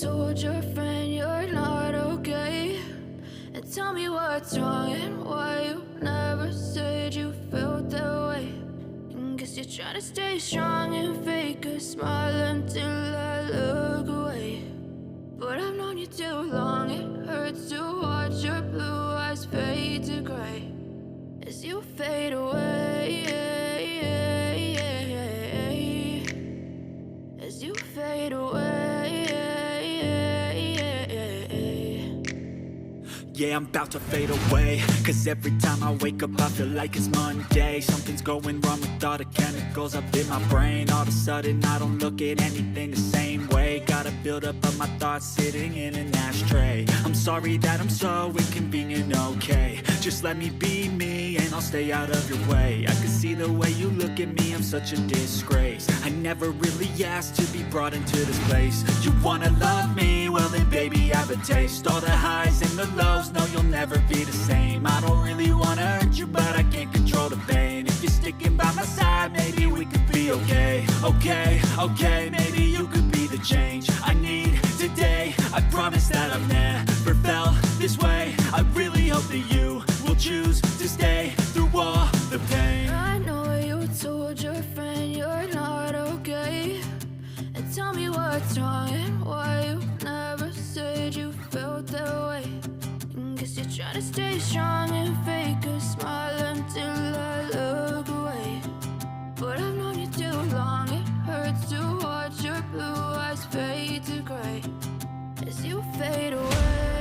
told your friend you're not okay? And tell me what's wrong and why you never said you felt that way. And guess you're trying to stay strong and fake a smile until I look away. But I've known you too long, it hurts to watch your blue eyes fade to gray as you fade away, as you fade away. Yeah, I'm about to fade away, cause every time I wake up I feel like it's Monday. Something's going wrong with all the chemicals up in my brain. All of a sudden I don't look at anything the same way. Got a buildup of my thoughts sitting in an ashtray. I'm sorry that I'm so inconvenient, okay? Just let me be me and I'll stay out of your way. I can see the way you look at me, I'm such a disgrace. I never really asked to be brought into this place. You wanna love me? Well then baby have a taste. All the highs and the lows, no you'll never be the same. I don't really wanna hurt you but I can't control the pain. If you're sticking by my side maybe we could be okay. Okay, maybe you could be the change I need today. I promise that I've never felt this way. I really hope that you will choose to stay through all the pain. I know you told your friend you're not okay. And tell me what's wrong and why you never said you felt that way. And guess you're trying to stay strong and fake a smile until I look away. But I've known you too long, it hurts to watch your blue eyes fade to gray as you fade away.